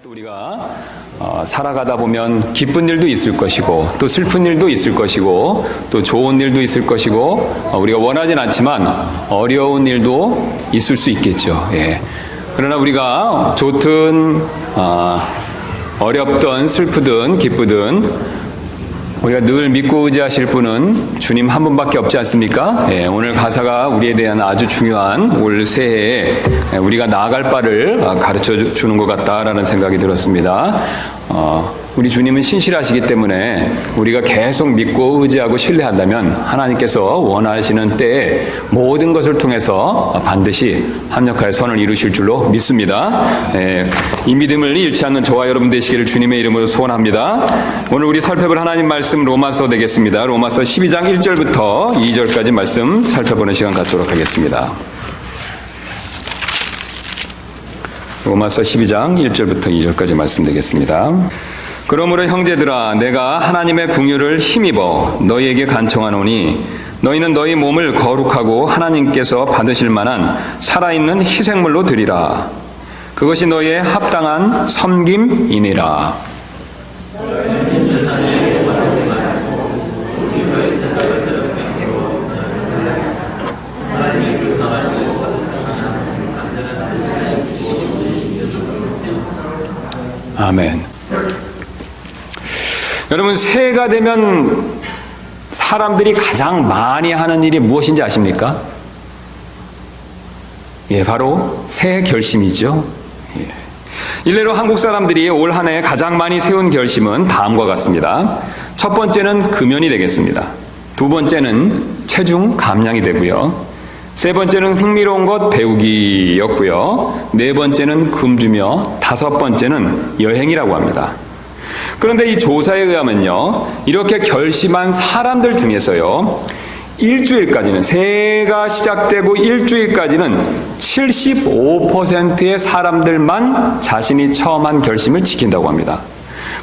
또 우리가 살아가다 보면 기쁜 일도 있을 것이고 또 슬픈 일도 있을 것이고 또 좋은 일도 있을 것이고 우리가 원하진 않지만 어려운 일도 있을 수 있겠죠. 예. 그러나 우리가 좋든 어렵든 슬프든 기쁘든 우리가 늘 믿고 의지하실 분은 주님 한 분밖에 없지 않습니까? 예, 오늘 가사가 우리에 대한 아주 중요한 올 새해에 우리가 나아갈 바를 가르쳐 주는 것 같다라는 생각이 들었습니다. 우리 주님은 신실하시기 때문에 우리가 계속 믿고 의지하고 신뢰한다면 하나님께서 원하시는 때에 모든 것을 통해서 반드시 합력하여 선을 이루실 줄로 믿습니다. 이 믿음을 잃지 않는 저와 여러분 되시기를 주님의 이름으로 소원합니다. 오늘 우리 살펴볼 하나님 말씀 로마서 되겠습니다. 로마서 12장 1절부터 2절까지 말씀 살펴보는 시간 갖도록 하겠습니다. 로마서 12장 1절부터 2절까지 말씀 되겠습니다. 그러므로 형제들아 내가 하나님의 긍휼을 힘입어 너희에게 간청하노니 너희는 너희 몸을 거룩하고 하나님께서 받으실 만한 살아있는 희생물로 드리라. 그것이 너희의 합당한 섬김이니라. 아멘. 여러분, 새해가 되면 사람들이 가장 많이 하는 일이 무엇인지 아십니까? 예, 바로 새해 결심이죠. 예. 일례로 한국 사람들이 올 한 해 가장 많이 세운 결심은 다음과 같습니다. 첫 번째는 금연이 되겠습니다. 두 번째는 체중 감량이 되고요. 세 번째는 흥미로운 것 배우기였고요. 네 번째는 금주며 다섯 번째는 여행이라고 합니다. 그런데 이 조사에 의하면요, 이렇게 결심한 사람들 중에서요, 일주일까지는, 새해가 시작되고 일주일까지는 75%의 사람들만 자신이 처음 한 결심을 지킨다고 합니다.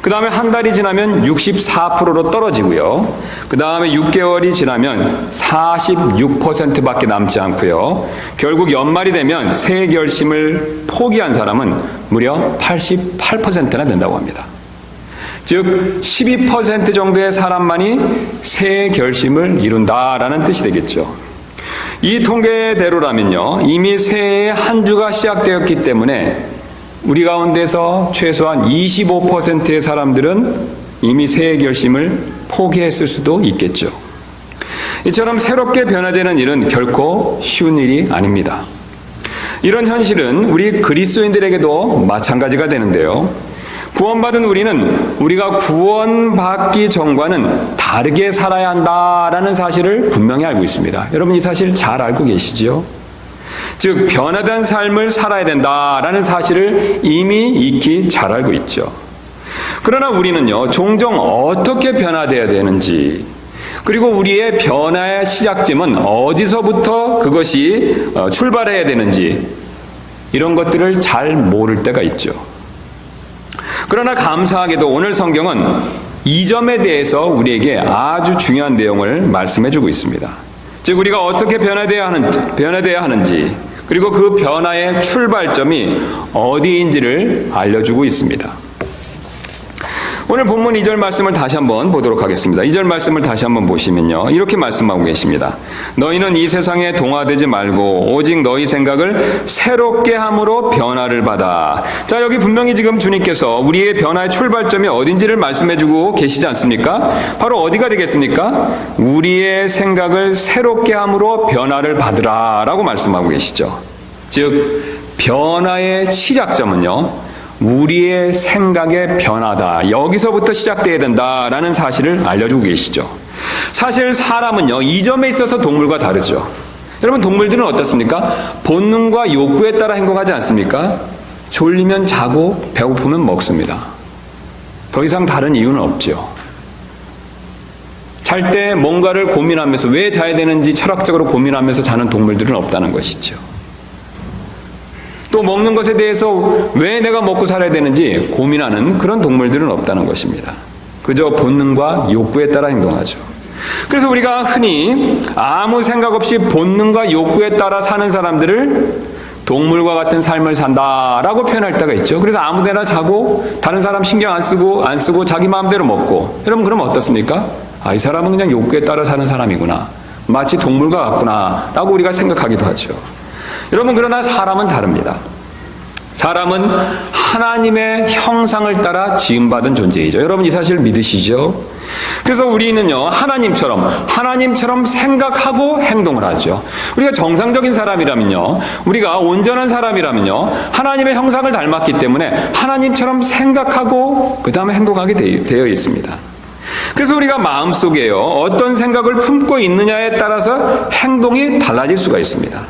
그 다음에 한 달이 지나면 64%로 떨어지고요. 그 다음에 6개월이 지나면 46%밖에 남지 않고요. 결국 연말이 되면 새해 결심을 포기한 사람은 무려 88%나 된다고 합니다. 즉 12% 정도의 사람만이 새해 결심을 이룬다라는 뜻이 되겠죠. 이 통계대로라면요, 이미 새해의 한 주가 시작되었기 때문에 우리 가운데서 최소한 25%의 사람들은 이미 새해 결심을 포기했을 수도 있겠죠. 이처럼 새롭게 변화되는 일은 결코 쉬운 일이 아닙니다. 이런 현실은 우리 그리스도인들에게도 마찬가지가 되는데요. 구원받은 우리는 우리가 구원받기 전과는 다르게 살아야 한다라는 사실을 분명히 알고 있습니다. 여러분 이 사실 잘 알고 계시죠? 즉 변화된 삶을 살아야 된다라는 사실을 이미 익히 잘 알고 있죠. 그러나 우리는요, 종종 어떻게 변화되어야 되는지, 그리고 우리의 변화의 시작점은 어디서부터 그것이 출발해야 되는지, 이런 것들을 잘 모를 때가 있죠. 그러나 감사하게도 오늘 성경은 이 점에 대해서 우리에게 아주 중요한 내용을 말씀해주고 있습니다. 즉 우리가 어떻게 변화되어야 하는지, 그리고 그 변화의 출발점이 어디인지를 알려주고 있습니다. 오늘 본문 2절 말씀을 다시 한번 보도록 하겠습니다. 2절 말씀을 다시 한번 보시면요, 이렇게 말씀하고 계십니다. 너희는 이 세상에 동화되지 말고 오직 너희 생각을 새롭게 함으로 변화를 받아. 자, 여기 분명히 지금 주님께서 우리의 변화의 출발점이 어딘지를 말씀해주고 계시지 않습니까? 바로 어디가 되겠습니까? 우리의 생각을 새롭게 함으로 변화를 받으라 라고 말씀하고 계시죠. 즉 변화의 시작점은요, 우리의 생각의 변화다. 여기서부터 시작돼야 된다라는 사실을 알려주고 계시죠. 사실 사람은요, 이 점에 있어서 동물과 다르죠. 여러분 동물들은 어떻습니까? 본능과 욕구에 따라 행동하지 않습니까? 졸리면 자고 배고프면 먹습니다. 더 이상 다른 이유는 없죠. 잘 때 뭔가를 고민하면서 왜 자야 되는지 철학적으로 고민하면서 자는 동물들은 없다는 것이죠. 또 먹는 것에 대해서 왜 내가 먹고 살아야 되는지 고민하는 그런 동물들은 없다는 것입니다. 그저 본능과 욕구에 따라 행동하죠. 그래서 우리가 흔히 아무 생각 없이 본능과 욕구에 따라 사는 사람들을 동물과 같은 삶을 산다라고 표현할 때가 있죠. 그래서 아무데나 자고 다른 사람 신경 안 쓰고 자기 마음대로 먹고. 여러분 그러면 어떻습니까? 이 사람은 그냥 욕구에 따라 사는 사람이구나. 마치 동물과 같구나라고 우리가 생각하기도 하죠. 여러분 그러나 사람은 다릅니다. 사람은 하나님의 형상을 따라 지음받은 존재이죠. 여러분 이 사실 믿으시죠? 그래서 우리는요 하나님처럼 생각하고 행동을 하죠. 우리가 정상적인 사람이라면요, 우리가 온전한 사람이라면요, 하나님의 형상을 닮았기 때문에 하나님처럼 생각하고 그 다음에 행동하게 되어 있습니다. 그래서 우리가 마음속에요 어떤 생각을 품고 있느냐에 따라서 행동이 달라질 수가 있습니다.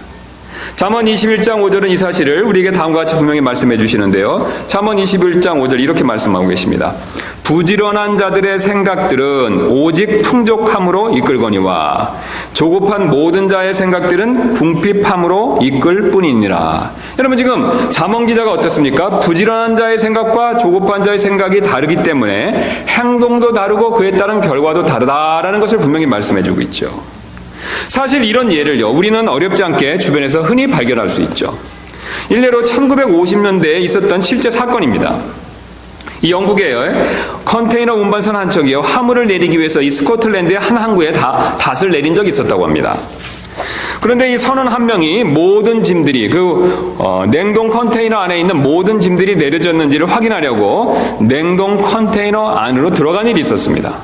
잠언 21장 5절은 이 사실을 우리에게 다음과 같이 분명히 말씀해 주시는데요. 잠언 21장 5절 이렇게 말씀하고 계십니다. 부지런한 자들의 생각들은 오직 풍족함으로 이끌거니와 조급한 모든 자의 생각들은 궁핍함으로 이끌 뿐이니라. 여러분 지금 잠언 기자가 어떻습니까? 부지런한 자의 생각과 조급한 자의 생각이 다르기 때문에 행동도 다르고 그에 따른 결과도 다르다라는 것을 분명히 말씀해 주고 있죠. 사실 이런 예를요 우리는 어렵지 않게 주변에서 흔히 발견할 수 있죠. 일례로 1950년대에 있었던 실제 사건입니다. 이 영국의 컨테이너 운반선 한 척이요 화물을 내리기 위해서 이 스코틀랜드의 한 항구에 닷을 내린 적이 있었다고 합니다. 그런데 이 선원 한 명이 모든 짐들이 냉동 컨테이너 안에 있는 모든 짐들이 내려졌는지를 확인하려고 냉동 컨테이너 안으로 들어간 일이 있었습니다.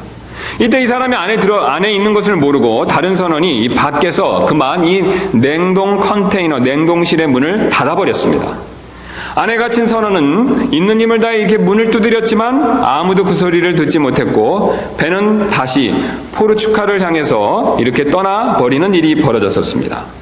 이때 이 사람이 안에 있는 것을 모르고 다른 선원이 이 밖에서 그만 이 냉동 컨테이너, 냉동실의 문을 닫아버렸습니다. 안에 갇힌 선원은 있는 힘을 다해 이렇게 문을 두드렸지만 아무도 그 소리를 듣지 못했고 배는 다시 포르투갈을 향해서 이렇게 떠나버리는 일이 벌어졌었습니다.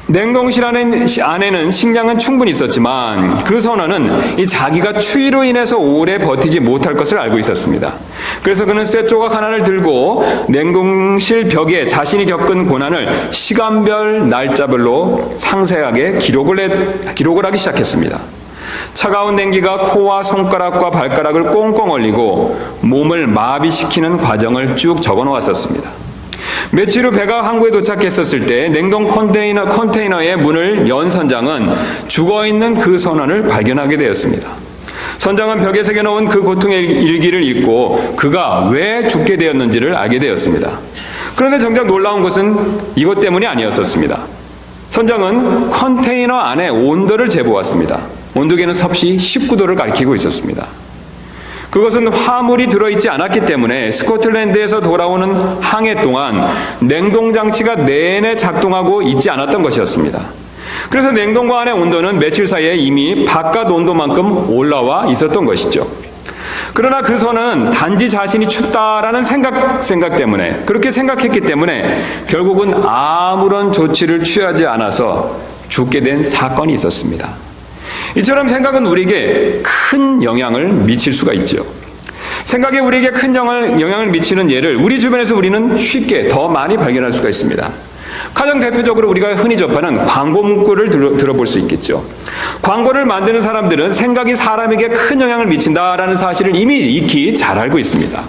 냉동실 안에는 식량은 충분히 있었지만 그 선원은 이 자기가 추위로 인해서 오래 버티지 못할 것을 알고 있었습니다. 그래서 그는 쇠 조각 하나를 들고 냉동실 벽에 자신이 겪은 고난을 시간별 날짜별로 상세하게 기록을 하기 시작했습니다. 차가운 냉기가 코와 손가락과 발가락을 꽁꽁 얼리고 몸을 마비시키는 과정을 쭉 적어 놓았었습니다. 며칠 후 배가 항구에 도착했었을 때 냉동 컨테이너의 문을 연 선장은 죽어있는 그 선원을 발견하게 되었습니다. 선장은 벽에 새겨놓은 그 고통의 일기를 읽고 그가 왜 죽게 되었는지를 알게 되었습니다. 그런데 정작 놀라운 것은 이것 때문이 아니었었습니다. 선장은 컨테이너 안에 온도를 재보았습니다. 온도계는 섭씨 19도를 가리키고 있었습니다. 그것은 화물이 들어있지 않았기 때문에 스코틀랜드에서 돌아오는 항해 동안 냉동장치가 내내 작동하고 있지 않았던 것이었습니다. 그래서 냉동고 안의 온도는 며칠 사이에 이미 바깥 온도만큼 올라와 있었던 것이죠. 그러나 그 선은 단지 자신이 춥다라는 생각 때문에 그렇게 생각했기 때문에 결국은 아무런 조치를 취하지 않아서 죽게 된 사건이 있었습니다. 이처럼 생각은 우리에게 큰 영향을 미칠 수가 있죠. 생각에 우리에게 큰 영향을 미치는 예를 우리 주변에서 우리는 쉽게 더 많이 발견할 수가 있습니다. 가장 대표적으로 우리가 흔히 접하는 광고 문구를 들어볼 수 있겠죠. 광고를 만드는 사람들은 생각이 사람에게 큰 영향을 미친다라는 사실을 이미 익히 잘 알고 있습니다.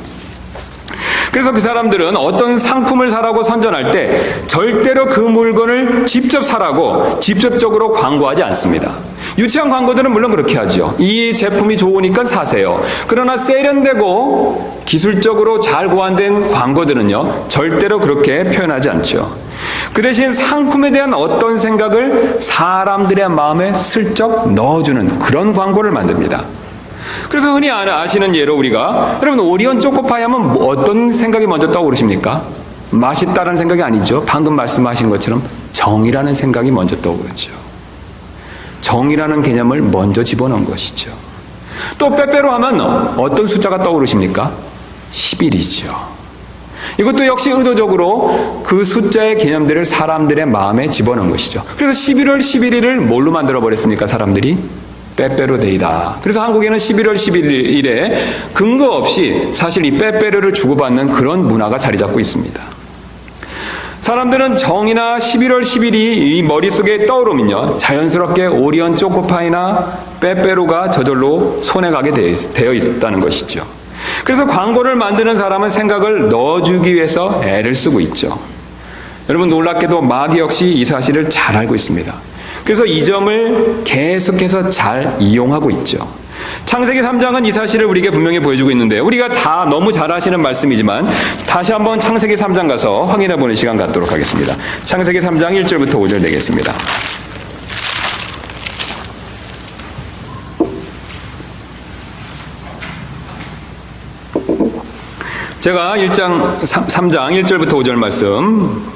그래서 그 사람들은 어떤 상품을 사라고 선전할 때 절대로 그 물건을 직접 사라고 직접적으로 광고하지 않습니다. 유치한 광고들은 물론 그렇게 하죠. 이 제품이 좋으니까 사세요. 그러나 세련되고 기술적으로 잘 고안된 광고들은요 절대로 그렇게 표현하지 않죠. 그 대신 상품에 대한 어떤 생각을 사람들의 마음에 슬쩍 넣어주는 그런 광고를 만듭니다. 그래서 흔히 아시는 예로 우리가 여러분 오리온 초코파이 하면 어떤 생각이 먼저 떠오르십니까? 맛있다는 생각이 아니죠. 방금 말씀하신 것처럼 정이라는 생각이 먼저 떠오르죠. 정이라는 개념을 먼저 집어넣은 것이죠. 또 빼빼로 하면 어떤 숫자가 떠오르십니까? 11이죠. 이것도 역시 의도적으로 그 숫자의 개념들을 사람들의 마음에 집어넣은 것이죠. 그래서 11월 11일을 뭘로 만들어버렸습니까? 사람들이? 빼빼로데이다. 그래서 한국에는 11월 11일에 근거 없이 사실 이 빼빼로를 주고받는 그런 문화가 자리 잡고 있습니다. 사람들은 정이나 11월 10일이 이 머릿속에 떠오르면요 자연스럽게 오리온 초코파이나 빼빼로가 저절로 손에 가게 되어 있다는 것이죠. 그래서 광고를 만드는 사람은 생각을 넣어주기 위해서 애를 쓰고 있죠. 여러분 놀랍게도 마귀 역시 이 사실을 잘 알고 있습니다. 그래서 이 점을 계속해서 잘 이용하고 있죠. 창세기 3장은 이 사실을 우리에게 분명히 보여주고 있는데요. 우리가 다 너무 잘 아시는 말씀이지만 다시 한번 창세기 3장 가서 확인해 보는 시간 갖도록 하겠습니다. 창세기 3장 1절부터 5절 되겠습니다. 제가 3장 1절부터 5절 말씀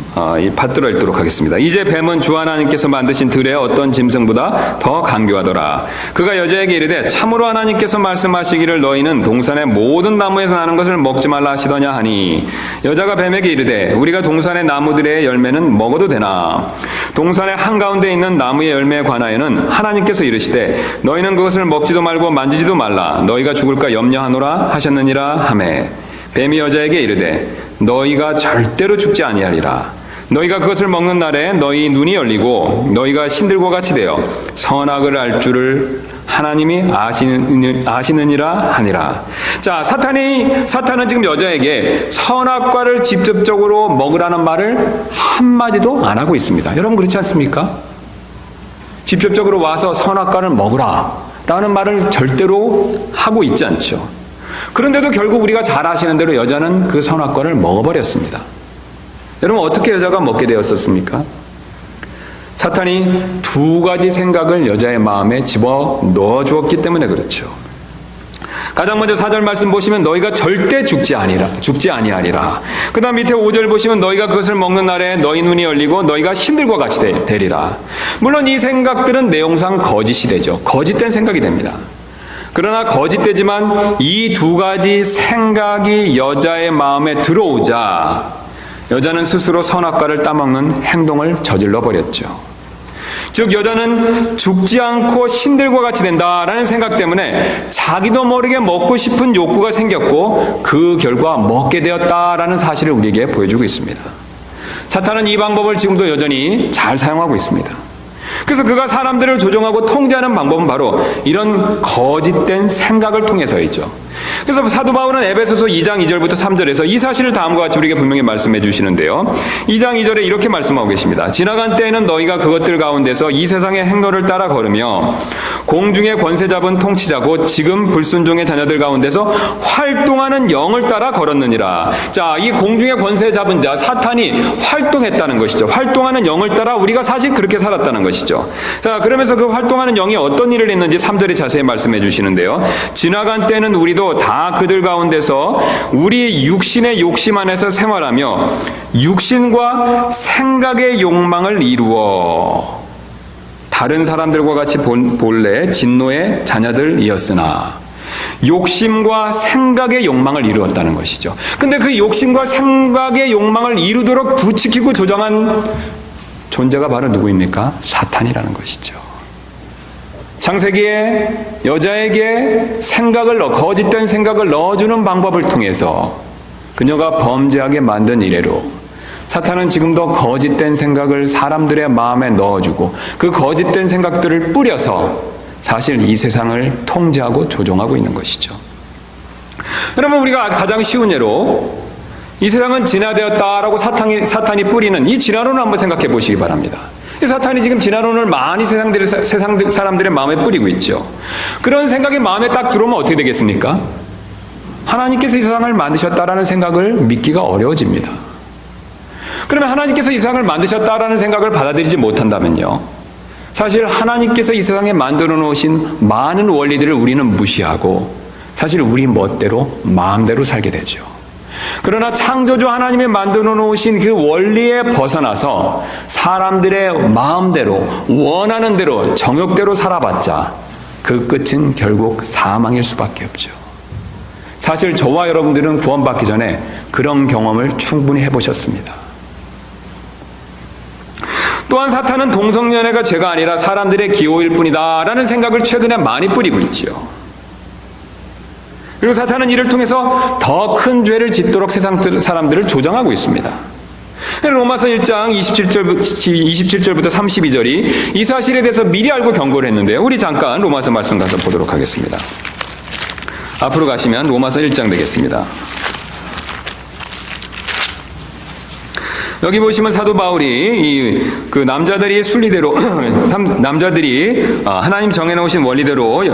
받들어 읽도록 하겠습니다. 이제 뱀은 주 하나님께서 만드신 들의 어떤 짐승보다 더 간교하더라. 그가 여자에게 이르되 참으로 하나님께서 말씀하시기를 너희는 동산의 모든 나무에서 나는 것을 먹지 말라 하시더냐 하니 여자가 뱀에게 이르되 우리가 동산의 나무들의 열매는 먹어도 되나. 동산의 한가운데 있는 나무의 열매에 관하여는 하나님께서 이르시되 너희는 그것을 먹지도 말고 만지지도 말라. 너희가 죽을까 염려하노라 하셨느니라 하매 뱀이 여자에게 이르되 너희가 절대로 죽지 아니하리라. 너희가 그것을 먹는 날에 너희 눈이 열리고 너희가 신들과 같이 되어 선악을 알 줄을 하나님이 아시느니라 하니라. 자, 사탄은 지금 여자에게 선악과를 직접적으로 먹으라는 말을 한마디도 안 하고 있습니다. 여러분 그렇지 않습니까? 직접적으로 와서 선악과를 먹으라 라는 말을 절대로 하고 있지 않죠. 그런데도 결국 우리가 잘 아시는 대로 여자는 그 선악과를 먹어버렸습니다. 여러분 어떻게 여자가 먹게 되었었습니까? 사탄이 두 가지 생각을 여자의 마음에 집어 넣어 주었기 때문에 그렇죠. 가장 먼저 4절 말씀 보시면 너희가 절대 죽지 아니하리라. 그 다음 밑에 5절 보시면 너희가 그것을 먹는 날에 너희 눈이 열리고 너희가 신들과 같이 되리라. 물론 이 생각들은 내용상 거짓이 되죠. 거짓된 생각이 됩니다. 그러나 거짓되지만 이 두 가지 생각이 여자의 마음에 들어오자 여자는 스스로 선악과를 따먹는 행동을 저질러 버렸죠. 즉 여자는 죽지 않고 신들과 같이 된다라는 생각 때문에 자기도 모르게 먹고 싶은 욕구가 생겼고 그 결과 먹게 되었다라는 사실을 우리에게 보여주고 있습니다. 사탄은 이 방법을 지금도 여전히 잘 사용하고 있습니다. 그래서 그가 사람들을 조종하고 통제하는 방법은 바로 이런 거짓된 생각을 통해서이죠. 그래서 사도 바울은 에베소서 2장 2절부터 3절에서 이 사실을 다음과 같이 우리에게 분명히 말씀해 주시는데요. 2장 2절에 이렇게 말씀하고 계십니다. 지나간 때에는 너희가 그것들 가운데서 이 세상의 행로를 따라 걸으며 공중의 권세 잡은 통치자고 지금 불순종의 자녀들 가운데서 활동하는 영을 따라 걸었느니라. 자, 이 공중의 권세 잡은 자 사탄이 활동했다는 것이죠. 활동하는 영을 따라 우리가 사실 그렇게 살았다는 것이죠. 자, 그러면서 그 활동하는 영이 어떤 일을 했는지 3절에 자세히 말씀해 주시는데요. 지나간 때는 우리도 다 그들 가운데서 우리 육신의 욕심 안에서 생활하며 육신과 생각의 욕망을 이루어 다른 사람들과 같이 본래 진노의 자녀들이었으나 욕심과 생각의 욕망을 이루었다는 것이죠. 근데 그 욕심과 생각의 욕망을 이루도록 부추기고 조정한 존재가 바로 누구입니까? 사탄이라는 것이죠. 창세기에 여자에게 거짓된 생각을 넣어주는 방법을 통해서 그녀가 범죄하게 만든 이래로 사탄은 지금도 거짓된 생각을 사람들의 마음에 넣어주고 그 거짓된 생각들을 뿌려서 사실 이 세상을 통제하고 조종하고 있는 것이죠. 여러분 우리가 가장 쉬운 예로 이 세상은 진화되었다라고 사탄이 뿌리는 이 진화론을 한번 생각해 보시기 바랍니다. 사탄이 지금 진화론을 많이 세상 사람들의 마음에 뿌리고 있죠. 그런 생각이 마음에 딱 들어오면 어떻게 되겠습니까? 하나님께서 이 세상을 만드셨다라는 생각을 믿기가 어려워집니다. 그러면 하나님께서 이 세상을 만드셨다라는 생각을 받아들이지 못한다면요. 사실 하나님께서 이 세상에 만들어 놓으신 많은 원리들을 우리는 무시하고 사실 우리 멋대로 마음대로 살게 되죠. 그러나 창조주 하나님이 만들어 놓으신 그 원리에 벗어나서 사람들의 마음대로 원하는 대로 정욕대로 살아봤자 그 끝은 결국 사망일 수밖에 없죠. 사실 저와 여러분들은 구원받기 전에 그런 경험을 충분히 해보셨습니다. 또한 사탄은 동성연애가 죄가 아니라 사람들의 기호일 뿐이다 라는 생각을 최근에 많이 뿌리고 있죠. 그리고 사탄은 이를 통해서 더 큰 죄를 짓도록 세상 사람들을 조장하고 있습니다. 로마서 1장 27절부터 32절이 이 사실에 대해서 미리 알고 경고를 했는데요. 우리 잠깐 로마서 말씀 가서 보도록 하겠습니다. 앞으로 가시면 로마서 1장 되겠습니다. 여기 보시면 사도 바울이 그 남자들이 순리대로 남자들이 하나님 정해놓으신 원리대로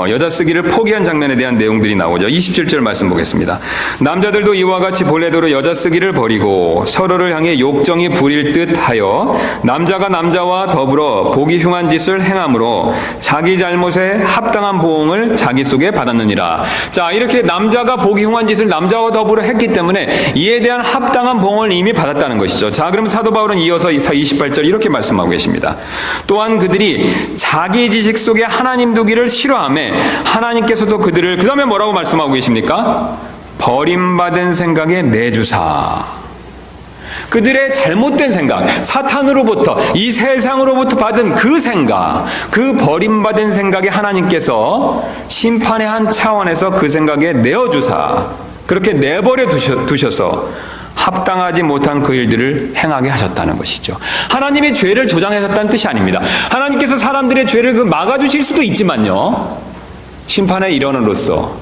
여자 쓰기를 포기한 장면에 대한 내용들이 나오죠. 27절 말씀 보겠습니다. 남자들도 이와 같이 본래대로 여자 쓰기를 버리고 서로를 향해 욕정이 부릴 듯하여 남자가 남자와 더불어 보기 흉한 짓을 행함으로 자기 잘못에 합당한 보응을 자기 속에 받았느니라. 자, 이렇게 남자가 보기 흉한 짓을 남자와 더불어 했기 때문에 이에 대한 합당한 보응을 이미 받았다는 것이죠. 자, 그럼 사도 바울은 이어서 28절 이렇게 말씀하고 계십니다. 또한 그들이 자기 지식 속에 하나님 두기를 싫어하며 하나님께서도 그들을 그 다음에 뭐라고 말씀하고 계십니까? 버림받은 생각에 내주사. 그들의 잘못된 생각, 사탄으로부터, 이 세상으로부터 받은 그 생각, 그 버림받은 생각에 하나님께서 심판의 한 차원에서 그 생각에 내어주사, 그렇게 내버려 두셔서 합당하지 못한 그 일들을 행하게 하셨다는 것이죠. 하나님이 죄를 조장하셨다는 뜻이 아닙니다. 하나님께서 사람들의 죄를 막아주실 수도 있지만요, 심판의 일원으로서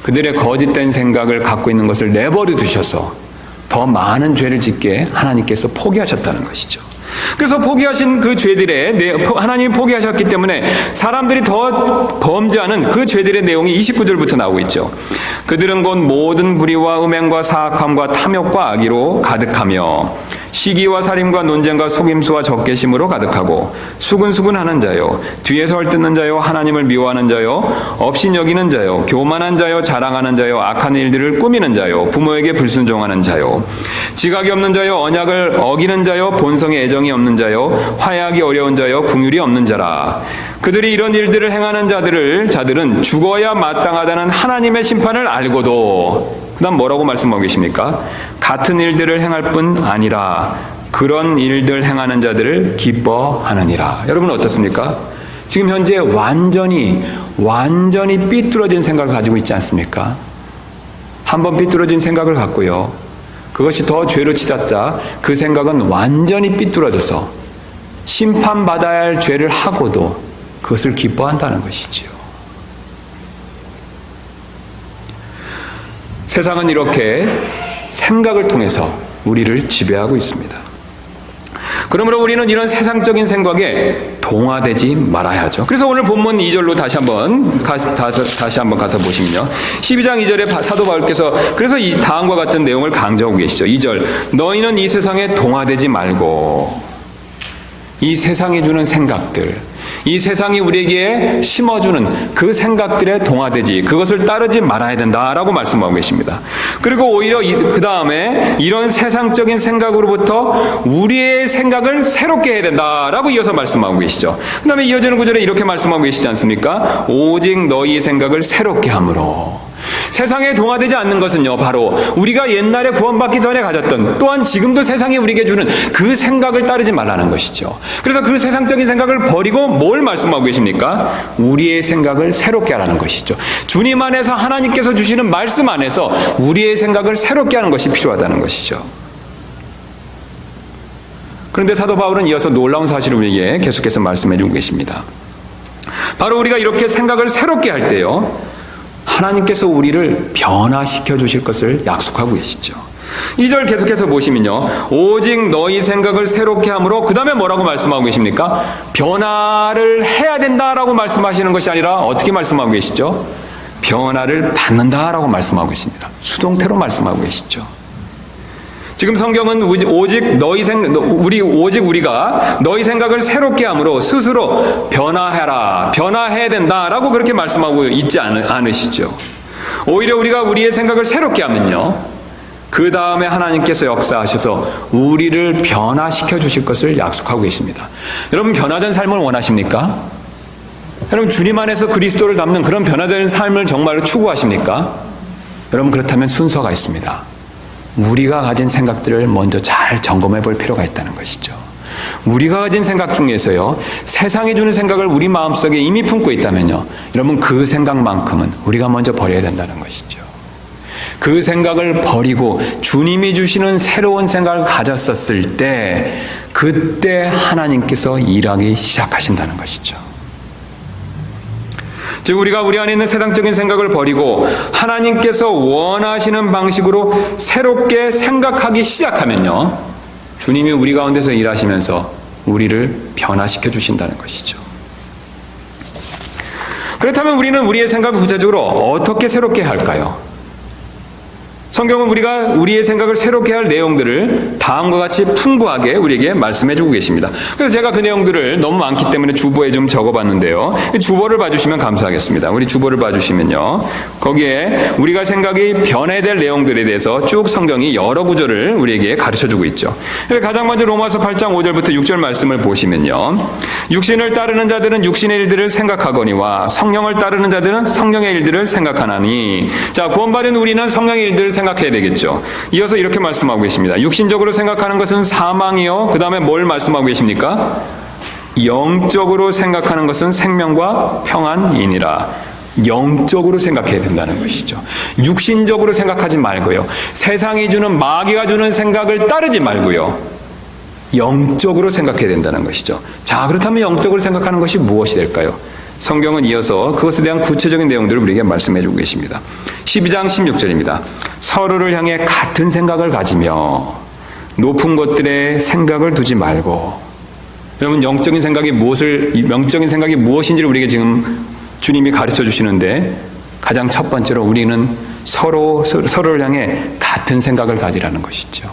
그들의 거짓된 생각을 갖고 있는 것을 내버려 두셔서 더 많은 죄를 짓게 하나님께서 포기하셨다는 것이죠. 그래서 포기하신 그 죄들의 하나님이 포기하셨기 때문에 사람들이 더 범죄하는 그 죄들의 내용이 29절부터 나오고 있죠. 그들은 곧 모든 불의와 음행과 사악함과 탐욕과 악의로 가득하며 시기와 살인과 논쟁과 속임수와 적개심으로 가득하고 수근수근하는 자요, 뒤에서 헐뜯는 자요, 하나님을 미워하는 자요, 업신여기는 자요, 교만한 자요, 자랑하는 자요, 악한 일들을 꾸미는 자요, 부모에게 불순종하는 자요, 지각이 없는 자요, 언약을 어기는 자요, 본성에 애정이 없는 자요, 화해하기 어려운 자요, 긍휼이 없는 자라. 그들이 이런 일들을 행하는 자들은 죽어야 마땅하다는 하나님의 심판을 알고도, 그 다음 뭐라고 말씀하고 계십니까? 같은 일들을 행할 뿐 아니라 그런 일들 행하는 자들을 기뻐하느니라. 여러분 어떻습니까? 지금 현재 완전히 삐뚤어진 생각을 가지고 있지 않습니까? 한번 삐뚤어진 생각을 갖고요, 그것이 더 죄로 치닫자 그 생각은 완전히 삐뚤어져서 심판받아야 할 죄를 하고도 그것을 기뻐한다는 것이지요. 세상은 이렇게 생각을 통해서 우리를 지배하고 있습니다. 그러므로 우리는 이런 세상적인 생각에 동화되지 말아야 하죠. 그래서 오늘 본문 2절로 다시 한번 가서 보시면요, 12장 2절에 사도 바울께서 그래서 이 다음과 같은 내용을 강조하고 계시죠. 2절, 너희는 이 세상에 동화되지 말고, 이 세상이 주는 생각들, 이 세상이 우리에게 심어주는 그 생각들에 동화되지, 그것을 따르지 말아야 된다라고 말씀하고 계십니다. 그리고 오히려 그 다음에 이런 세상적인 생각으로부터 우리의 생각을 새롭게 해야 된다라고 이어서 말씀하고 계시죠. 그 다음에 이어지는 구절에 이렇게 말씀하고 계시지 않습니까? 오직 너희 생각을 새롭게 함으로. 세상에 동화되지 않는 것은요, 바로 우리가 옛날에 구원받기 전에 가졌던, 또한 지금도 세상이 우리에게 주는 그 생각을 따르지 말라는 것이죠. 그래서 그 세상적인 생각을 버리고 뭘 말씀하고 계십니까? 우리의 생각을 새롭게 하라는 것이죠. 주님 안에서 하나님께서 주시는 말씀 안에서 우리의 생각을 새롭게 하는 것이 필요하다는 것이죠. 그런데 사도 바울은 이어서 놀라운 사실을 우리에게 계속해서 말씀해 주고 계십니다. 바로 우리가 이렇게 생각을 새롭게 할 때요, 하나님께서 우리를 변화시켜 주실 것을 약속하고 계시죠. 2절 계속해서 보시면요, 오직 너희 생각을 새롭게 함으로, 그 다음에 뭐라고 말씀하고 계십니까? 변화를 해야 된다라고 말씀하시는 것이 아니라 어떻게 말씀하고 계시죠? 변화를 받는다라고 말씀하고 계십니다. 수동태로 말씀하고 계시죠. 지금 성경은 오직 우리가 너희 생각을 새롭게 함으로 스스로 변화해야 된다라고 그렇게 말씀하고 있지 않으시죠. 오히려 우리가 우리의 생각을 새롭게 하면요, 그 다음에 하나님께서 역사하셔서 우리를 변화시켜 주실 것을 약속하고 계십니다. 여러분, 변화된 삶을 원하십니까? 여러분, 주님 안에서 그리스도를 닮는 그런 변화된 삶을 정말로 추구하십니까? 여러분, 그렇다면 순서가 있습니다. 우리가 가진 생각들을 먼저 잘 점검해 볼 필요가 있다는 것이죠. 우리가 가진 생각 중에서요, 세상이 주는 생각을 우리 마음속에 이미 품고 있다면요, 여러분, 그 생각만큼은 우리가 먼저 버려야 된다는 것이죠. 그 생각을 버리고 주님이 주시는 새로운 생각을 가졌었을 때, 그때 하나님께서 일하기 시작하신다는 것이죠. 즉, 우리가 우리 안에 있는 세상적인 생각을 버리고 하나님께서 원하시는 방식으로 새롭게 생각하기 시작하면요, 주님이 우리 가운데서 일하시면서 우리를 변화시켜 주신다는 것이죠. 그렇다면 우리는 우리의 생각을 구체적으로 어떻게 새롭게 할까요? 성경은 우리가 우리의 생각을 새롭게 할 내용들을 다음과 같이 풍부하게 우리에게 말씀해 주고 계십니다. 그래서 제가 그 내용들을 너무 많기 때문에 주보에 좀 적어봤는데요. 주보를 봐주시면 감사하겠습니다. 우리 주보를 봐주시면요. 거기에 우리가 생각이 변해야 될 내용들에 대해서 쭉 성경이 여러 구절을 우리에게 가르쳐주고 있죠. 가장 먼저 로마서 8장 5절부터 6절 말씀을 보시면요. 육신을 따르는 자들은 육신의 일들을 생각하거니와 성령을 따르는 자들은 성령의 일들을 생각하나니. 자, 구원받은 우리는 성령의 일들을 생각해야 되겠죠. 이어서 이렇게 말씀하고 계십니다. 육신적으로 생각하는 것은 사망이요. 그 다음에 뭘 말씀하고 계십니까? 영적으로 생각하는 것은 생명과 평안이니라. 영적으로 생각해야 된다는 것이죠. 육신적으로 생각하지 말고요. 세상이 주는, 마귀가 주는 생각을 따르지 말고요. 영적으로 생각해야 된다는 것이죠. 자, 그렇다면 영적으로 생각하는 것이 무엇이 될까요? 성경은 이어서 그것에 대한 구체적인 내용들을 우리에게 말씀해 주고 계십니다. 12장 16절입니다. 서로를 향해 같은 생각을 가지며 높은 것들의 생각을 두지 말고. 여러분, 영적인 생각이 무엇인지를 우리에게 지금 주님이 가르쳐 주시는데, 가장 첫 번째로 우리는 서로를 향해 같은 생각을 가지라는 것이죠.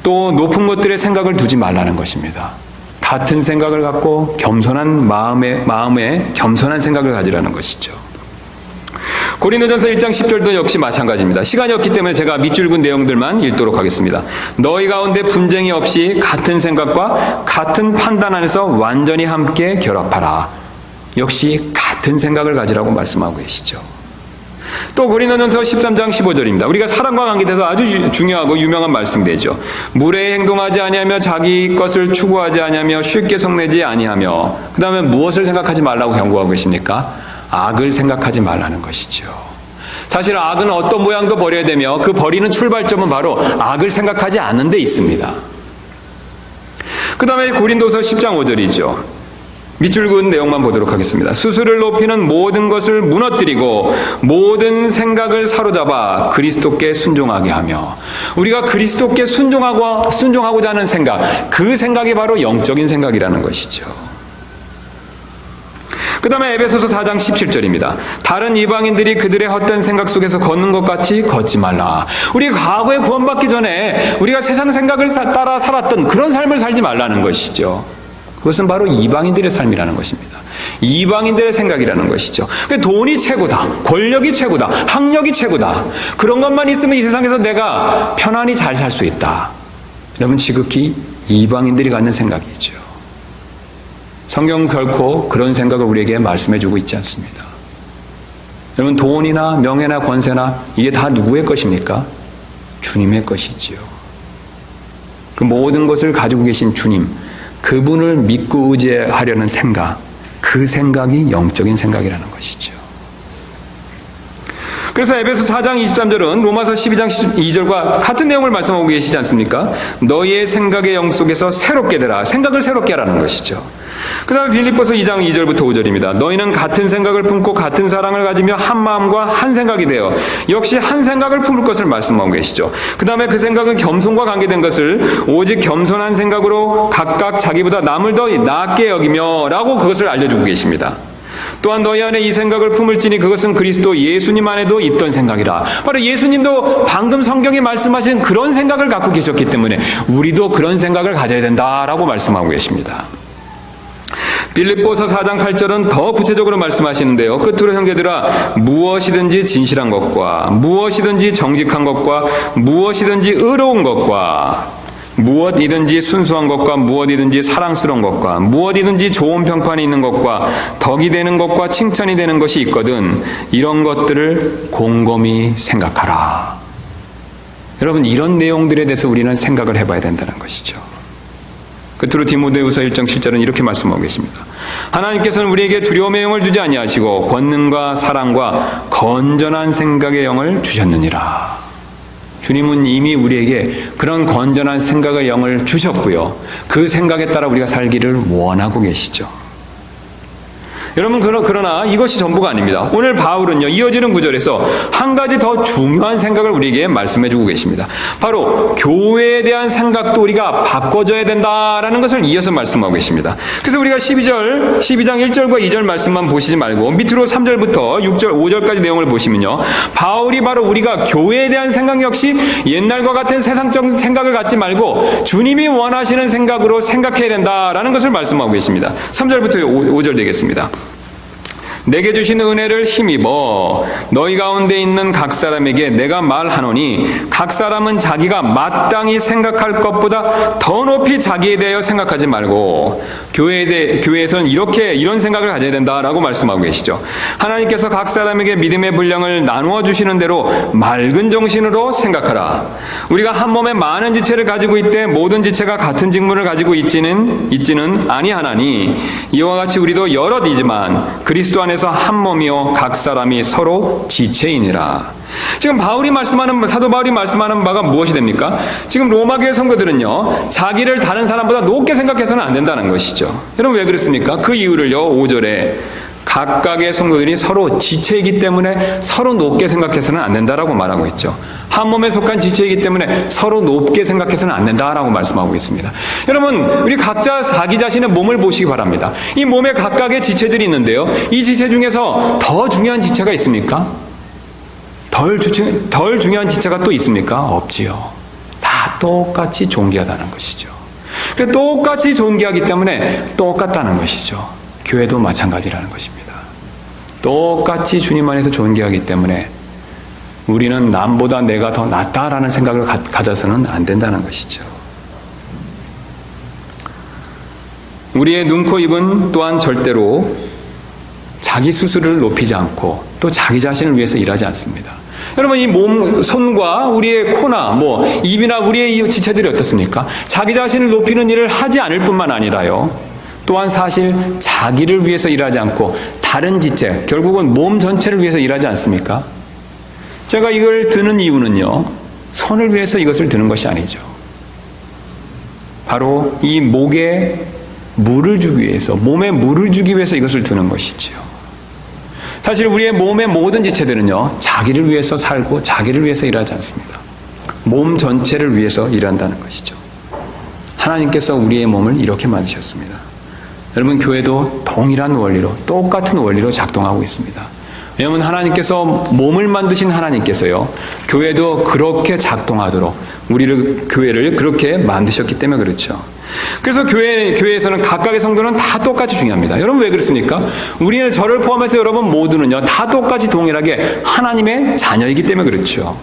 또 높은 것들의 생각을 두지 말라는 것입니다. 같은 생각을 갖고 겸손한 마음에 겸손한 생각을 가지라는 것이죠. 고린도전서 1장 10절도 역시 마찬가지입니다. 시간이 없기 때문에 제가 밑줄 긋은 내용들만 읽도록 하겠습니다. 너희 가운데 분쟁이 없이 같은 생각과 같은 판단 안에서 완전히 함께 결합하라. 역시 같은 생각을 가지라고 말씀하고 계시죠. 또 고린도전서 13장 15절입니다. 우리가 사랑과 관계에 대해서 아주 중요하고 유명한 말씀되죠. 무례히 행동하지 아니하며 자기 것을 추구하지 아니하며 쉽게 성내지 아니하며. 그 다음에 무엇을 생각하지 말라고 경고하고 계십니까? 악을 생각하지 말라는 것이죠. 사실 악은 어떤 모양도 버려야 되며 그 버리는 출발점은 바로 악을 생각하지 않는 데 있습니다. 그 다음에 고린도서 10장 5절이죠. 밑줄 그은 내용만 보도록 하겠습니다. 스스로를 높이는 모든 것을 무너뜨리고 모든 생각을 사로잡아 그리스도께 순종하게 하며. 우리가 그리스도께 순종하고자 하는 생각, 그 생각이 바로 영적인 생각이라는 것이죠. 그 다음에 에베소서 4장 17절입니다. 다른 이방인들이 그들의 헛된 생각 속에서 걷는 것 같이 걷지 말라. 우리 과거에 구원받기 전에 우리가 세상 생각을 따라 살았던 그런 삶을 살지 말라는 것이죠. 그것은 바로 이방인들의 삶이라는 것입니다. 이방인들의 생각이라는 것이죠. 돈이 최고다, 권력이 최고다, 학력이 최고다, 그런 것만 있으면 이 세상에서 내가 편안히 잘 살 수 있다. 여러분, 지극히 이방인들이 갖는 생각이죠. 성경은 결코 그런 생각을 우리에게 말씀해 주고 있지 않습니다. 여러분, 돈이나 명예나 권세나 이게 다 누구의 것입니까? 주님의 것이지요. 그 모든 것을 가지고 계신 주님, 그분을 믿고 의지하려는 생각, 그 생각이 영적인 생각이라는 것이죠. 그래서 에베소 4장 23절은 로마서 12장 2절과 같은 내용을 말씀하고 계시지 않습니까? 너희의 생각의 영 속에서 새롭게 되라. 생각을 새롭게 하라는 것이죠. 그 다음에 빌립보서 2장 2절부터 5절입니다. 너희는 같은 생각을 품고 같은 사랑을 가지며 한 마음과 한 생각이 되어 역시 한 생각을 품을 것을 말씀하고 계시죠. 그 다음에 그 생각은 겸손과 관계된 것을 오직 겸손한 생각으로 각각 자기보다 남을 더 낫게 여기며 라고 그것을 알려주고 계십니다. 또한 너희 안에 이 생각을 품을지니 그것은 그리스도 예수님 안에도 있던 생각이라. 바로 예수님도 방금 성경에 말씀하신 그런 생각을 갖고 계셨기 때문에 우리도 그런 생각을 가져야 된다라고 말씀하고 계십니다. 빌립보서 4장 8절은 더 구체적으로 말씀하시는데요. 끝으로 형제들아, 무엇이든지 진실한 것과 무엇이든지 정직한 것과 무엇이든지 의로운 것과 무엇이든지 순수한 것과 무엇이든지 사랑스러운 것과 무엇이든지 좋은 평판이 있는 것과 덕이 되는 것과 칭찬이 되는 것이 있거든 이런 것들을 곰곰이 생각하라. 여러분, 이런 내용들에 대해서 우리는 생각을 해봐야 된다는 것이죠. 끝으로 디모데후서 1장 7절은 이렇게 말씀하고 계십니다. 하나님께서는 우리에게 두려움의 영을 주지 아니하시고 권능과 사랑과 건전한 생각의 영을 주셨느니라. 주님은 이미 우리에게 그런 건전한 생각의 영을 주셨고요. 그 생각에 따라 우리가 살기를 원하고 계시죠. 여러분, 그러나 이것이 전부가 아닙니다. 오늘 바울은요, 이어지는 구절에서 한 가지 더 중요한 생각을 우리에게 말씀해 주고 계십니다. 바로 교회에 대한 생각도 우리가 바꿔줘야 된다라는 것을 이어서 말씀하고 계십니다. 그래서 우리가 12장 1절과 2절 말씀만 보시지 말고 밑으로 3절부터 6절, 5절까지 내용을 보시면요, 바울이 바로 우리가 교회에 대한 생각 역시 옛날과 같은 세상적 생각을 갖지 말고 주님이 원하시는 생각으로 생각해야 된다라는 것을 말씀하고 계십니다. 3절부터 5절 되겠습니다. 내게 주신 은혜를 힘입어 너희 가운데 있는 각 사람에게 내가 말하노니 각 사람은 자기가 마땅히 생각할 것보다 더 높이 자기에 대하여 생각하지 말고 교회에서는 이런 생각을 가져야 된다라고 말씀하고 계시죠. 하나님께서 각 사람에게 믿음의 분량을 나누어 주시는 대로 맑은 정신으로 생각하라. 우리가 한 몸에 많은 지체를 가지고 있되 모든 지체가 같은 직무를 가지고 있지는 아니하나니 이와 같이 우리도 여럿이지만 그리스도 안에 한 몸이요 각 사람이 서로 지체이니라. 지금 사도 바울이 말씀하는 바가 무엇이 됩니까? 지금 로마교회 성도들은요, 자기를 다른 사람보다 높게 생각해서는 안 된다는 것이죠. 여러분, 왜 그렇습니까? 그 이유를요, 5절에 각각의 성도들이 서로 지체이기 때문에 서로 높게 생각해서는 안 된다라고 말하고 있죠. 한 몸에 속한 지체이기 때문에 서로 높게 생각해서는 안 된다라고 말씀하고 있습니다. 여러분, 우리 각자 자기 자신의 몸을 보시기 바랍니다. 이 몸에 각각의 지체들이 있는데요, 이 지체 중에서 더 중요한 지체가 있습니까? 덜 중요한 지체가 또 있습니까? 없지요. 다 똑같이 존귀하다는 것이죠. 그래서 똑같이 존귀하기 때문에 똑같다는 것이죠. 교회도 마찬가지라는 것입니다. 똑같이 주님 안에서 존귀하기 때문에 우리는 남보다 내가 더 낫다라는 생각을 가져서는 안 된다는 것이죠. 우리의 눈, 코, 입은 또한 절대로 자기 스스로를 높이지 않고 또 자기 자신을 위해서 일하지 않습니다. 여러분, 이 몸, 손과 우리의 코나 입이나 우리의 이 지체들이 어떻습니까? 자기 자신을 높이는 일을 하지 않을 뿐만 아니라요, 또한 사실 자기를 위해서 일하지 않고 다른 지체, 결국은 몸 전체를 위해서 일하지 않습니까? 제가 이걸 드는 이유는요, 손을 위해서 이것을 드는 것이 아니죠. 바로 이 목에 물을 주기 위해서, 몸에 물을 주기 위해서 이것을 드는 것이지요. 사실 우리의 몸의 모든 지체들은요, 자기를 위해서 살고 자기를 위해서 일하지 않습니다. 몸 전체를 위해서 일한다는 것이죠. 하나님께서 우리의 몸을 이렇게 만드셨습니다. 여러분, 교회도 동일한 원리로, 똑같은 원리로 작동하고 있습니다. 왜냐하면 하나님께서 몸을 만드신 하나님께서요, 교회도 그렇게 작동하도록 교회를 그렇게 만드셨기 때문에 그렇죠. 그래서 교회에서는 각각의 성도는 다 똑같이 중요합니다. 여러분, 왜 그렇습니까? 우리는 저를 포함해서 여러분 모두는요, 다 똑같이 동일하게 하나님의 자녀이기 때문에 그렇죠.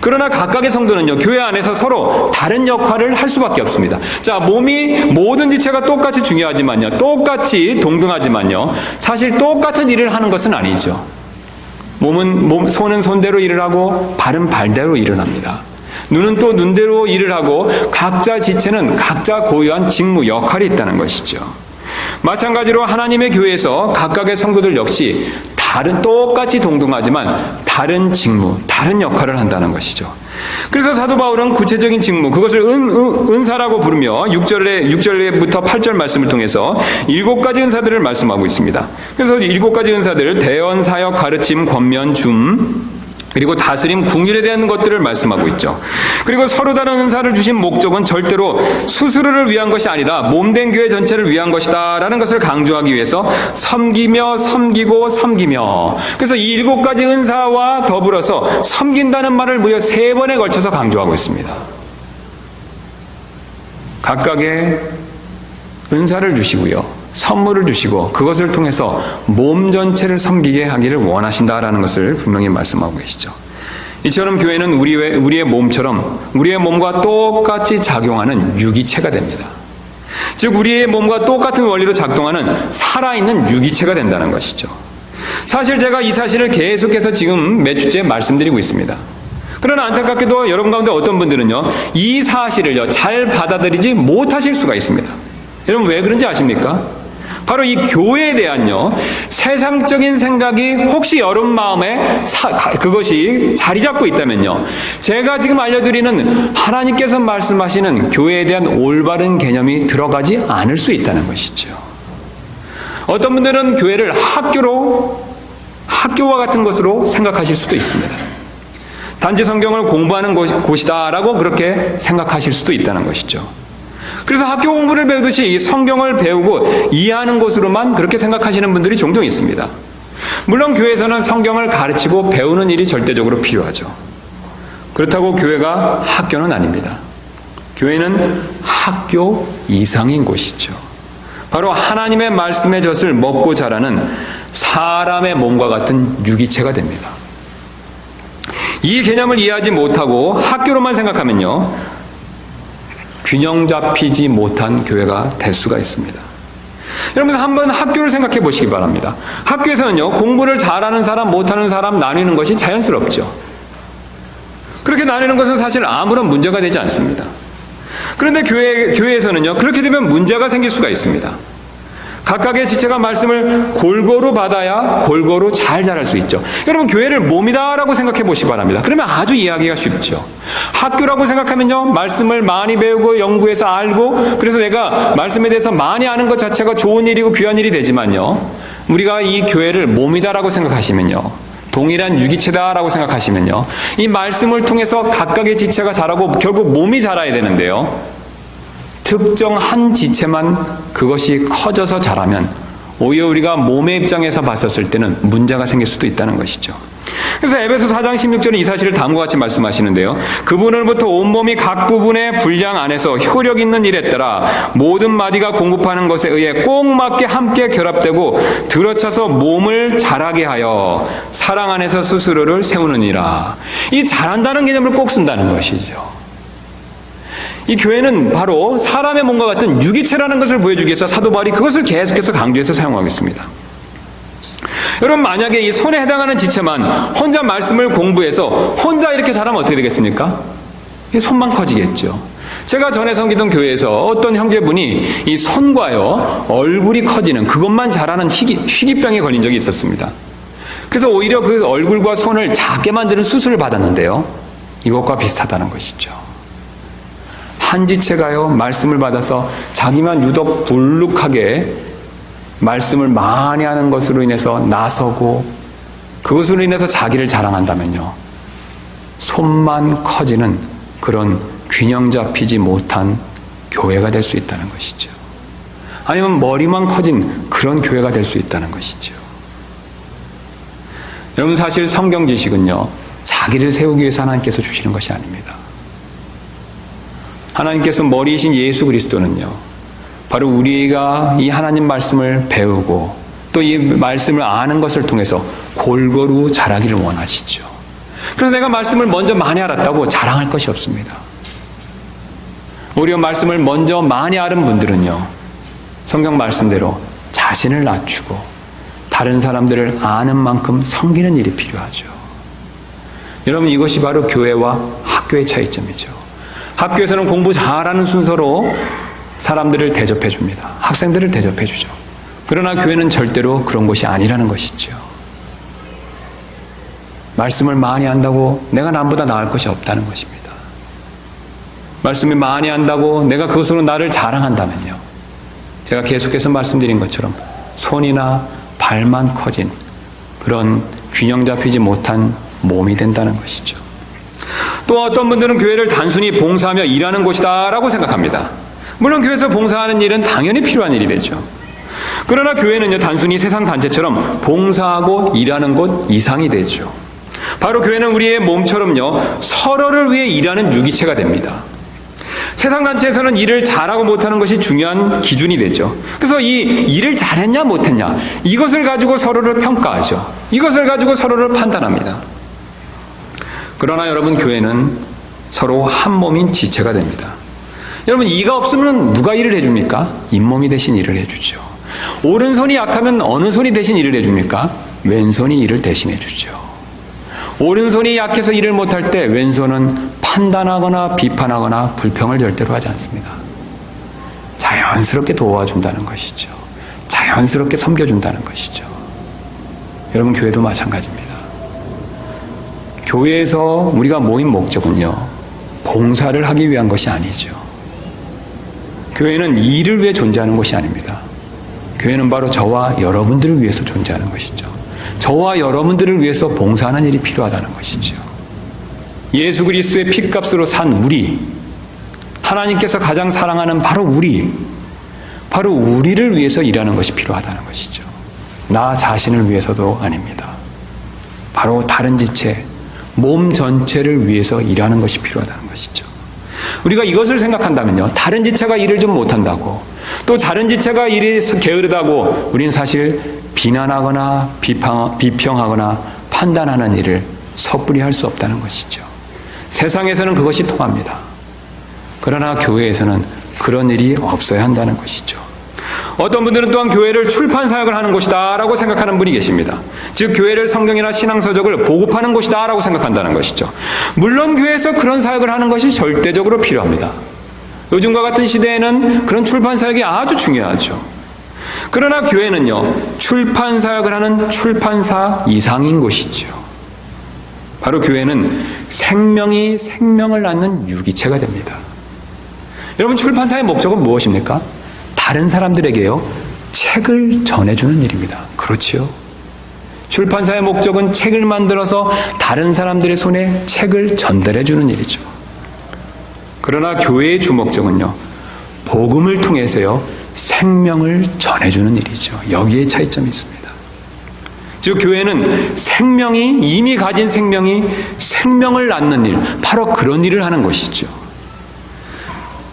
그러나 각각의 성도는요, 교회 안에서 서로 다른 역할을 할 수밖에 없습니다. 자, 몸이 모든 지체가 똑같이 중요하지만요, 똑같이 동등하지만요, 사실 똑같은 일을 하는 것은 아니죠. 손은 손대로 일을 하고 발은 발대로 일을 합니다. 눈은 또 눈대로 일을 하고 각자 지체는 각자 고유한 직무, 역할이 있다는 것이죠. 마찬가지로 하나님의 교회에서 각각의 성도들 역시 똑같이 동등하지만 다른 직무, 다른 역할을 한다는 것이죠. 그래서 사도 바울은 구체적인 직무, 그것을 은사라고 부르며 6절부터 8절 말씀을 통해서 7가지 은사들을 말씀하고 있습니다. 그래서 7가지 은사들, 대언, 사역, 가르침, 권면, 줌, 그리고 다스림, 궁율에 대한 것들을 말씀하고 있죠. 그리고 서로 다른 은사를 주신 목적은 절대로 스스로를 위한 것이 아니다, 몸된 교회 전체를 위한 것이다 라는 것을 강조하기 위해서 섬기며 섬기고 섬기며, 그래서 이 7가지 은사와 더불어서 섬긴다는 말을 무려 3번에 걸쳐서 강조하고 있습니다. 각각의 은사를 주시고요, 선물을 주시고 그것을 통해서 몸 전체를 섬기게 하기를 원하신다라는 것을 분명히 말씀하고 계시죠. 이처럼 교회는 우리의 몸처럼 우리의 몸과 똑같이 작용하는 유기체가 됩니다. 즉, 우리의 몸과 똑같은 원리로 작동하는 살아있는 유기체가 된다는 것이죠. 사실 제가 이 사실을 계속해서 지금 몇 주째 말씀드리고 있습니다. 그러나 안타깝게도 여러분 가운데 어떤 분들은요, 이 사실을요, 잘 받아들이지 못하실 수가 있습니다. 여러분, 왜 그런지 아십니까? 바로 이 교회에 대한요, 세상적인 생각이 혹시 여러분 마음에 그것이 자리 잡고 있다면요, 제가 지금 알려드리는 하나님께서 말씀하시는 교회에 대한 올바른 개념이 들어가지 않을 수 있다는 것이죠. 어떤 분들은 교회를 학교와 같은 것으로 생각하실 수도 있습니다. 단지 성경을 공부하는 곳이다라고 그렇게 생각하실 수도 있다는 것이죠. 그래서 학교 공부를 배우듯이 성경을 배우고 이해하는 곳으로만 그렇게 생각하시는 분들이 종종 있습니다. 물론 교회에서는 성경을 가르치고 배우는 일이 절대적으로 필요하죠. 그렇다고 교회가 학교는 아닙니다. 교회는 학교 이상인 곳이죠. 바로 하나님의 말씀의 젖을 먹고 자라는 사람의 몸과 같은 유기체가 됩니다. 이 개념을 이해하지 못하고 학교로만 생각하면요, 균형 잡히지 못한 교회가 될 수가 있습니다. 여러분 한번 학교를 생각해 보시기 바랍니다. 학교에서는요, 공부를 잘하는 사람, 못하는 사람 나누는 것이 자연스럽죠. 그렇게 나누는 것은 사실 아무런 문제가 되지 않습니다. 그런데 교회에서는요, 그렇게 되면 문제가 생길 수가 있습니다. 각각의 지체가 말씀을 골고루 받아야 골고루 잘 자랄 수 있죠. 여러분 교회를 몸이다라고 생각해 보시기 바랍니다. 그러면 아주 이해하기가 쉽죠. 학교라고 생각하면요, 말씀을 많이 배우고 연구해서 알고, 그래서 내가 말씀에 대해서 많이 아는 것 자체가 좋은 일이고 귀한 일이 되지만요, 우리가 이 교회를 몸이다라고 생각하시면요, 동일한 유기체다라고 생각하시면요, 이 말씀을 통해서 각각의 지체가 자라고 결국 몸이 자라야 되는데요, 특정 한 지체만 그것이 커져서 자라면 오히려 우리가 몸의 입장에서 봤었을 때는 문제가 생길 수도 있다는 것이죠. 그래서 에베소 4장 16절은 이 사실을 다음과 같이 말씀하시는데요, 그분으로부터 온몸이 각 부분의 분량 안에서 효력 있는 일에 따라 모든 마디가 공급하는 것에 의해 꼭 맞게 함께 결합되고 들어차서 몸을 자라게 하여 사랑 안에서 스스로를 세우느니라. 이 자란다는 개념을 꼭 쓴다는 것이죠. 이 교회는 바로 사람의 몸과 같은 유기체라는 것을 보여주기 위해서 사도 바울이 그것을 계속해서 강조해서 사용하겠습니다. 여러분 만약에 이 손에 해당하는 지체만 혼자 말씀을 공부해서 혼자 이렇게 자라면 어떻게 되겠습니까? 이 손만 커지겠죠. 제가 전에 섬기던 교회에서 어떤 형제분이 이 손과요 얼굴이 커지는, 그것만 자라는 희귀병에 걸린 적이 있었습니다. 그래서 오히려 그 얼굴과 손을 작게 만드는 수술을 받았는데요, 이것과 비슷하다는 것이죠. 한 지체가요, 말씀을 받아서 자기만 유독 불룩하게 말씀을 많이 하는 것으로 인해서 나서고 그것으로 인해서 자기를 자랑한다면요, 손만 커지는 그런 균형 잡히지 못한 교회가 될 수 있다는 것이죠. 아니면 머리만 커진 그런 교회가 될 수 있다는 것이죠. 여러분 사실 성경 지식은요, 자기를 세우기 위해서 하나님께서 주시는 것이 아닙니다. 하나님께서 머리이신 예수 그리스도는요, 바로 우리가 이 하나님 말씀을 배우고 또 이 말씀을 아는 것을 통해서 골고루 자라기를 원하시죠. 그래서 내가 말씀을 먼저 많이 알았다고 자랑할 것이 없습니다. 오히려 말씀을 먼저 많이 아는 분들은요, 성경 말씀대로 자신을 낮추고 다른 사람들을 아는 만큼 섬기는 일이 필요하죠. 여러분 이것이 바로 교회와 학교의 차이점이죠. 학교에서는 공부 잘하는 순서로 사람들을 대접해 줍니다. 학생들을 대접해 주죠. 그러나 교회는 절대로 그런 것이 아니라는 것이죠. 말씀을 많이 한다고 내가 남보다 나을 것이 없다는 것입니다. 말씀을 많이 한다고 내가 그것으로 나를 자랑한다면요, 제가 계속해서 말씀드린 것처럼 손이나 발만 커진 그런 균형 잡히지 못한 몸이 된다는 것이죠. 또 어떤 분들은 교회를 단순히 봉사하며 일하는 곳이다라고 생각합니다. 물론 교회에서 봉사하는 일은 당연히 필요한 일이 되죠. 그러나 교회는요, 단순히 세상 단체처럼 봉사하고 일하는 곳 이상이 되죠. 바로 교회는 우리의 몸처럼요, 서로를 위해 일하는 유기체가 됩니다. 세상 단체에서는 일을 잘하고 못하는 것이 중요한 기준이 되죠. 그래서 이 일을 잘했냐 못했냐, 이것을 가지고 서로를 평가하죠. 이것을 가지고 서로를 판단합니다. 그러나 여러분 교회는 서로 한 몸인 지체가 됩니다. 여러분 이가 없으면 누가 일을 해줍니까? 잇몸이 대신 일을 해주죠. 오른손이 약하면 어느 손이 대신 일을 해줍니까? 왼손이 일을 대신해 주죠. 오른손이 약해서 일을 못할 때 왼손은 판단하거나 비판하거나 불평을 절대로 하지 않습니다. 자연스럽게 도와준다는 것이죠. 자연스럽게 섬겨준다는 것이죠. 여러분 교회도 마찬가지입니다. 교회에서 우리가 모인 목적은요, 봉사를 하기 위한 것이 아니죠. 교회는 일을 위해 존재하는 것이 아닙니다. 교회는 바로 저와 여러분들을 위해서 존재하는 것이죠. 저와 여러분들을 위해서 봉사하는 일이 필요하다는 것이죠. 예수 그리스도의 핏값으로 산 우리, 하나님께서 가장 사랑하는 바로 우리를 위해서 일하는 것이 필요하다는 것이죠. 나 자신을 위해서도 아닙니다. 바로 다른 지체, 몸 전체를 위해서 일하는 것이 필요하다는 것이죠. 우리가 이것을 생각한다면요, 다른 지체가 일을 좀 못한다고, 또 다른 지체가 일이 게으르다고 우리는 사실 비난하거나 비평하거나 판단하는 일을 섣불리 할 수 없다는 것이죠. 세상에서는 그것이 통합니다. 그러나 교회에서는 그런 일이 없어야 한다는 것이죠. 어떤 분들은 또한 교회를 출판 사역을 하는 곳이다 라고 생각하는 분이 계십니다. 즉 교회를 성경이나 신앙서적을 보급하는 곳이다 라고 생각한다는 것이죠. 물론 교회에서 그런 사역을 하는 것이 절대적으로 필요합니다. 요즘과 같은 시대에는 그런 출판 사역이 아주 중요하죠. 그러나 교회는요, 출판 사역을 하는 출판사 이상인 곳이죠. 바로 교회는 생명이 생명을 낳는 유기체가 됩니다. 여러분, 출판사의 목적은 무엇입니까? 다른 사람들에게요, 책을 전해주는 일입니다. 그렇지요. 출판사의 목적은 책을 만들어서 다른 사람들의 손에 책을 전달해주는 일이죠. 그러나 교회의 주목적은요, 복음을 통해서요, 생명을 전해주는 일이죠. 여기에 차이점이 있습니다. 즉 교회는 이미 가진 생명이 생명을 낳는 일, 바로 그런 일을 하는 것이죠.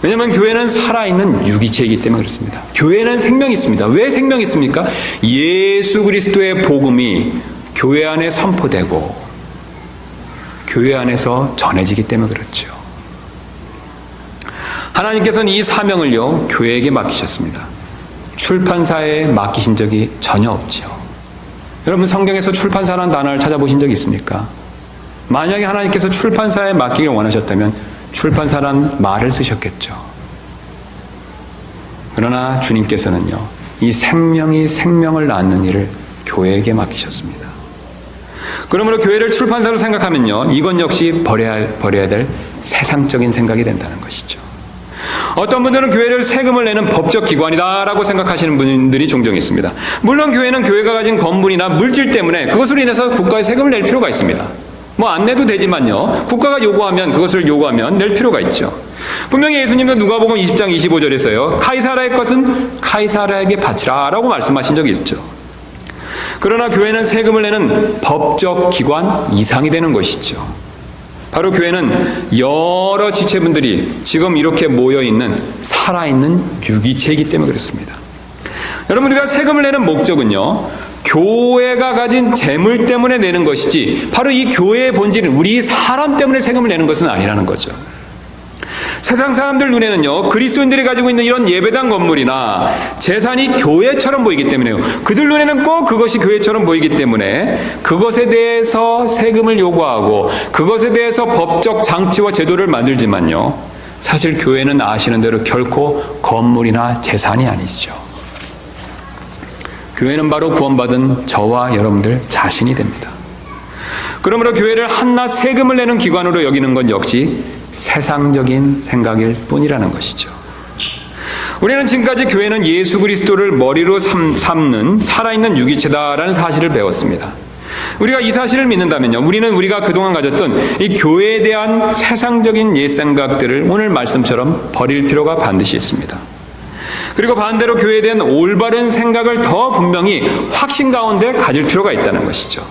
왜냐하면 교회는 살아있는 유기체이기 때문에 그렇습니다. 교회는 생명이 있습니다. 왜 생명이 있습니까? 예수 그리스도의 복음이 교회 안에 선포되고 교회 안에서 전해지기 때문에 그렇죠. 하나님께서는 이 사명을요, 교회에게 맡기셨습니다. 출판사에 맡기신 적이 전혀 없죠. 여러분, 성경에서 출판사라는 단어를 찾아보신 적이 있습니까? 만약에 하나님께서 출판사에 맡기길 원하셨다면 출판사란 말을 쓰셨겠죠. 그러나 주님께서는요, 이 생명이 생명을 낳는 일을 교회에게 맡기셨습니다. 그러므로 교회를 출판사로 생각하면요, 이건 역시 버려야 될 세상적인 생각이 된다는 것이죠. 어떤 분들은 교회를 세금을 내는 법적 기관이다라고 생각하시는 분들이 종종 있습니다. 물론 교회는 교회가 가진 건물이나 물질 때문에 그것으로 인해서 국가에 세금을 낼 필요가 있습니다. 안 내도 되지만요, 국가가 그것을 요구하면 낼 필요가 있죠. 분명히 예수님도 누가복음 20장 25절에서요, 카이사라의 것은 카이사라에게 바치라 라고 말씀하신 적이 있죠. 그러나 교회는 세금을 내는 법적 기관 이상이 되는 것이죠. 바로 교회는 여러 지체분들이 지금 이렇게 모여있는 살아있는 유기체이기 때문에 그렇습니다. 여러분, 우리가 세금을 내는 목적은요, 교회가 가진 재물 때문에 내는 것이지 바로 이 교회의 본질은 우리 사람 때문에 세금을 내는 것은 아니라는 거죠. 세상 사람들 눈에는요, 그리스도인들이 가지고 있는 이런 예배당 건물이나 재산이 교회처럼 보이기 때문에요. 그들 눈에는 꼭 그것이 교회처럼 보이기 때문에 그것에 대해서 세금을 요구하고 그것에 대해서 법적 장치와 제도를 만들지만요, 사실 교회는 아시는 대로 결코 건물이나 재산이 아니죠. 교회는 바로 구원받은 저와 여러분들 자신이 됩니다. 그러므로 교회를 한낱 세금을 내는 기관으로 여기는 건 역시 세상적인 생각일 뿐이라는 것이죠. 우리는 지금까지 교회는 예수 그리스도를 머리로 삼는 살아있는 유기체다라는 사실을 배웠습니다. 우리가 이 사실을 믿는다면요, 우리가 그동안 가졌던 이 교회에 대한 세상적인 옛 생각들을 오늘 말씀처럼 버릴 필요가 반드시 있습니다. 그리고 반대로 교회에 대한 올바른 생각을 더 분명히 확신 가운데 가질 필요가 있다는 것이죠.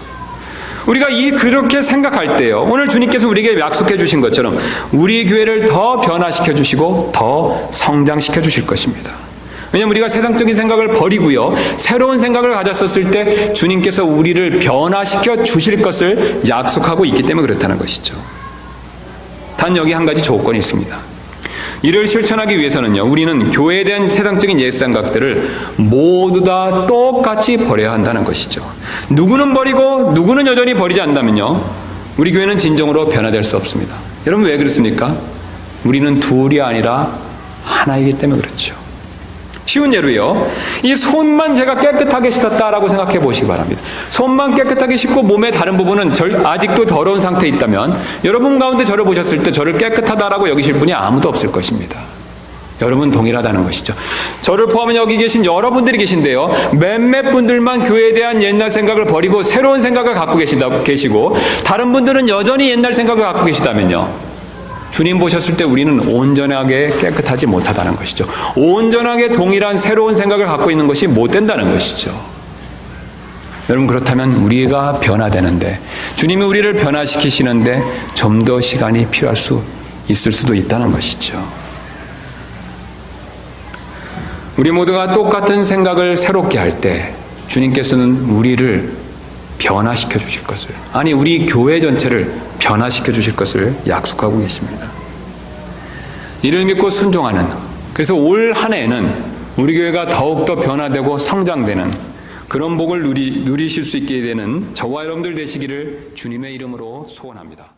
우리가 그렇게 생각할 때요, 오늘 주님께서 우리에게 약속해 주신 것처럼 우리 교회를 더 변화시켜 주시고 더 성장시켜 주실 것입니다. 왜냐하면 우리가 세상적인 생각을 버리고요, 새로운 생각을 가졌었을 때 주님께서 우리를 변화시켜 주실 것을 약속하고 있기 때문에 그렇다는 것이죠. 단 여기 한 가지 조건이 있습니다. 이를 실천하기 위해서는요, 우리는 교회에 대한 세상적인 옛 생각들을 모두 다 똑같이 버려야 한다는 것이죠. 누구는 버리고 누구는 여전히 버리지 않는다면요, 우리 교회는 진정으로 변화될 수 없습니다. 여러분, 왜 그렇습니까? 우리는 둘이 아니라 하나이기 때문에 그렇죠. 쉬운 예로요, 이 손만 제가 깨끗하게 씻었다라고 생각해 보시기 바랍니다. 손만 깨끗하게 씻고 몸의 다른 부분은 아직도 더러운 상태에 있다면 여러분 가운데 저를 보셨을 때 저를 깨끗하다라고 여기실 분이 아무도 없을 것입니다. 여러분 동일하다는 것이죠. 저를 포함한 여기 계신 여러분들이 계신데요. 몇몇 분들만 교회에 대한 옛날 생각을 버리고 새로운 생각을 갖고 계시고 다른 분들은 여전히 옛날 생각을 갖고 계시다면요. 주님 보셨을 때 우리는 온전하게 깨끗하지 못하다는 것이죠. 온전하게 동일한 새로운 생각을 갖고 있는 것이 못 된다는 것이죠. 여러분 그렇다면 우리가 변화되는데 주님이 우리를 변화시키시는데 좀 더 시간이 필요할 수 있을 수도 있다는 것이죠. 우리 모두가 똑같은 생각을 새롭게 할 때 주님께서는 우리를 변화시켜 주실 것을, 아니 우리 교회 전체를 변화시켜 주실 것을 약속하고 계십니다. 이를 믿고 순종하는, 그래서 올 한 해에는 우리 교회가 더욱더 변화되고 성장되는 그런 복을 누리실 수 있게 되는 저와 여러분들 되시기를 주님의 이름으로 소원합니다.